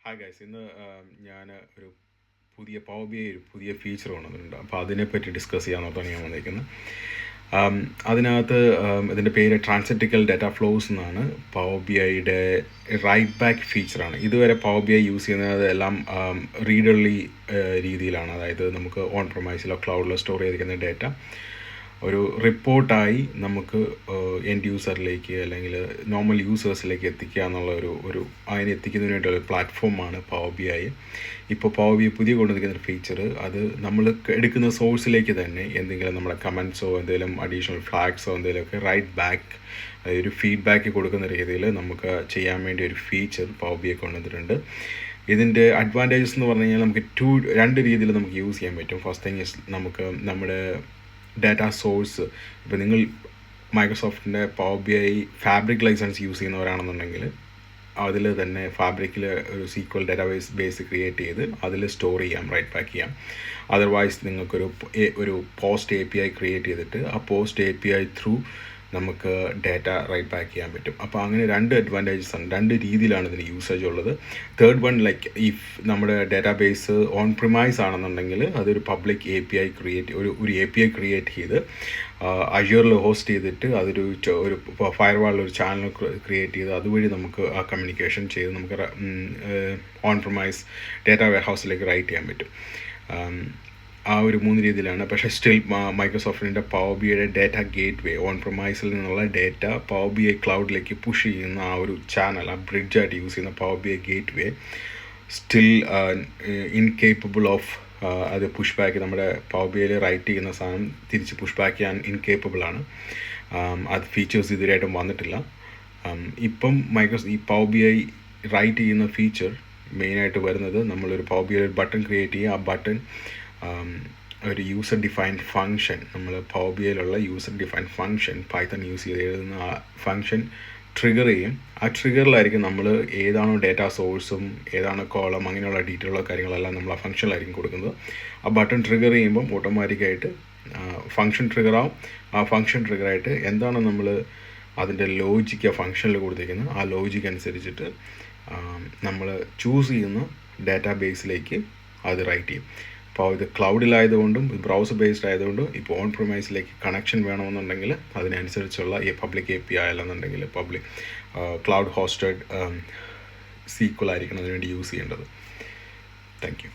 Hi guys, ഇന്ന് ഞാൻ ഒരു പുതിയ പവർ ബി ഐ ഒരു പുതിയ ഫീച്ചർ കൊണ്ടുവന്നിട്ടുണ്ട്. അപ്പോൾ അതിനെപ്പറ്റി ഡിസ്കസ് ചെയ്യാമെന്നോർത്താണ് ഞാൻ വന്നിരിക്കുന്നത്. അതിനകത്ത് ഇതിൻ്റെ പേര് ട്രാൻസറ്റിക്കൽ ഡാറ്റ ഫ്ലോസ് എന്നാണ്. പവർ ബി ഐയുടെ റൈറ്റ് ബാക്ക് ഫീച്ചറാണ്. ഇതുവരെ പവർ ബി ഐ യൂസ് ചെയ്യുന്നത് എല്ലാം റീഡർലി രീതിയിലാണ്. അതായത് നമുക്ക് ഓൺ പ്രൊമൈസിലോ ക്ലൗഡിലോ സ്റ്റോർ ചെയ്തിരിക്കുന്ന ഡാറ്റ ഒരു റിപ്പോർട്ടായി നമുക്ക് എൻഡ് യൂസറിലേക്ക് അല്ലെങ്കിൽ നോർമൽ യൂസേഴ്സിലേക്ക് എത്തിക്കുക എന്നുള്ള ഒരു അതിനെ എത്തിക്കുന്നതിന് വേണ്ടിയുള്ള ഒരു പ്ലാറ്റ്ഫോമാണ് പവർ ബി ഐ. ഇപ്പോൾ പവർ ബി ഐ പുതിയ കൊണ്ടുവന്നിരിക്കുന്ന ഒരു ഫീച്ചർ, അത് നമ്മൾ എടുക്കുന്ന സോഴ്സിലേക്ക് തന്നെ എന്തെങ്കിലും നമ്മുടെ കമൻസോ എന്തെങ്കിലും അഡീഷണൽ ഫ്ലാഗ്സോ എന്തെങ്കിലുമൊക്കെ റൈറ്റ് ബാക്ക്, അതായത് ഒരു ഫീഡ്ബാക്ക് കൊടുക്കുന്ന രീതിയിൽ നമുക്ക് ചെയ്യാൻ വേണ്ടി ഒരു ഫീച്ചർ പവർ ബി ഐ കൊണ്ടുവന്നിട്ടുണ്ട്. ഇതിൻ്റെ അഡ്വാൻറ്റേജസ് എന്ന് പറഞ്ഞു കഴിഞ്ഞാൽ നമുക്ക് രണ്ട് രീതിയിൽ നമുക്ക് യൂസ് ചെയ്യാൻ പറ്റും. ഫസ്റ്റ് തിങ് ഇസ് നമുക്ക് നമ്മുടെ ഡാറ്റാ സോഴ്സ്, ഇപ്പോൾ നിങ്ങൾ മൈക്രോസോഫ്റ്റിൻ്റെ power B I fabric license use ചെയ്യുന്നവരാണെന്നുണ്ടെങ്കിൽ അതിൽ തന്നെ ഫാബ്രിക്കിൽ ഒരു സീക്വൽ ഡാറ്റാബേസ് ക്രിയേറ്റ് ചെയ്ത് അതിൽ സ്റ്റോർ ചെയ്യാം, റൈറ്റ് ബാക്ക് ചെയ്യാം. അതർവൈസ് നിങ്ങൾക്കൊരു post A P I create ചെയ്തിട്ട് ആ post A P I through നമുക്ക് ഡാറ്റ റൈറ്റ് ബാക്ക് ചെയ്യാൻ പറ്റും. അപ്പോൾ അങ്ങനെ രണ്ട് അഡ്വാൻറ്റേജസ് ആണ്, രണ്ട് രീതിയിലാണ് ഇതിന് യൂസേജ് ഉള്ളത്. തേർഡ് വൺ, ലൈക്ക് ഇഫ് നമ്മുടെ ഡാറ്റാബേസ് ഓൺ പ്രിമൈസ് ആണെന്നുണ്ടെങ്കിൽ അതൊരു പബ്ലിക് എ പി ഐ ഒരു എ പി ഐ ക്രിയേറ്റ് ചെയ്ത് അഷ്യൂറിൽ ഹോസ്റ്റ് ചെയ്തിട്ട് അതൊരു ഫയർവാളിൽ ഒരു ചാനൽ ക്രിയേറ്റ് ചെയ്ത് അതുവഴി നമുക്ക് ആ കമ്മ്യൂണിക്കേഷൻ ചെയ്ത് നമുക്ക് ഓൺ പ്രിമൈസ് ഡാറ്റ വെയർ ഹൗസിലേക്ക് റൈറ്റ് ചെയ്യാൻ പറ്റും. ആ ഒരു 3 രീതിയിലാണ്. പക്ഷേ സ്റ്റിൽ മൈക്രോസോഫ്റ്റിൻ്റെ പവർ ബി ഐയുടെ ഡാറ്റ ഗേറ്റ് വേ, ഓൺ പ്രൊമൈസിൽ നിന്നുള്ള ഡാറ്റ പവർ ബി ഐ ക്ലൗഡിലേക്ക് പുഷ് ചെയ്യുന്ന ആ ഒരു ചാനൽ, ആ ബ്രിഡ്ജായിട്ട് യൂസ് ചെയ്യുന്ന power B I gateway still incapable of അത് പുഷ് ബാക്ക്, നമ്മുടെ പവർ ബി ഐയിൽ റൈറ്റ് ചെയ്യുന്ന സാധനം തിരിച്ച് പുഷ് ബാക്ക് ചെയ്യാൻ ഇൻകേപ്പബിളാണ്. അത് ഫീച്ചേഴ്സ് ഇതുവരെയായിട്ടും വന്നിട്ടില്ല. ഇപ്പം ഈ പവർ ബി ഐ റൈറ്റ് ചെയ്യുന്ന ഫീച്ചർ മെയിനായിട്ട് വരുന്നത്, നമ്മളൊരു പവർ ബി ഐ ഒരു ബട്ടൺ ക്രിയേറ്റ് ചെയ്യുക, ആ ബട്ടൺ ഒരു യൂസർ ഡിഫൈൻഡ് ഫങ്ഷൻ, നമ്മൾ പവർ ബി ഐയിലുള്ള user defined function python use ചെയ്ത് എഴുതുന്ന ആ ഫങ്ഷൻ ട്രിഗർ ചെയ്യും. ആ ട്രിഗറിലായിരിക്കും നമ്മൾ ഏതാണോ ഡാറ്റാ സോഴ്സും ഏതാണ് കോളം അങ്ങനെയുള്ള ഡീറ്റെയിലുള്ള കാര്യങ്ങളെല്ലാം നമ്മൾ ആ ഫങ്ഷനിലായിരിക്കും കൊടുക്കുന്നത്. ആ ബട്ടൺ ട്രിഗർ ചെയ്യുമ്പം ഓട്ടോമാറ്റിക്കായിട്ട് ഫങ്ഷൻ ട്രിഗറാവും. ആ ഫങ്ഷൻ ട്രിഗറായിട്ട് എന്താണ് നമ്മൾ അതിൻ്റെ ലോജിക്ക് ആ ഫങ്ഷനിൽ കൊടുത്തിരിക്കുന്നത്, ആ ലോജിക്ക് അനുസരിച്ചിട്ട് നമ്മൾ ചൂസ് ചെയ്യുന്ന ഡാറ്റാ ബേസിലേക്ക് അത് റൈറ്റ് ചെയ്യും. അപ്പോൾ ഇത് ക്ലൗഡിലായതുകൊണ്ടും ബ്രൗസർ ബേസ്ഡ് ആയതുകൊണ്ടും ഇപ്പോൾ ഓൺ പ്രൊമൈസിലേക്ക് കണക്ഷൻ വേണമെന്നുണ്ടെങ്കിൽ അതിനനുസരിച്ചുള്ള ഈ പബ്ലിക് എ പി ഐ അല്ലെന്നുണ്ടെങ്കിൽ പബ്ലിക് ക്ലൗഡ് ഹോസ്റ്റഡ് സീക്വൽ ആയിരിക്കണം അതിനുവേണ്ടി യൂസ് ചെയ്യേണ്ടത്. Thank you.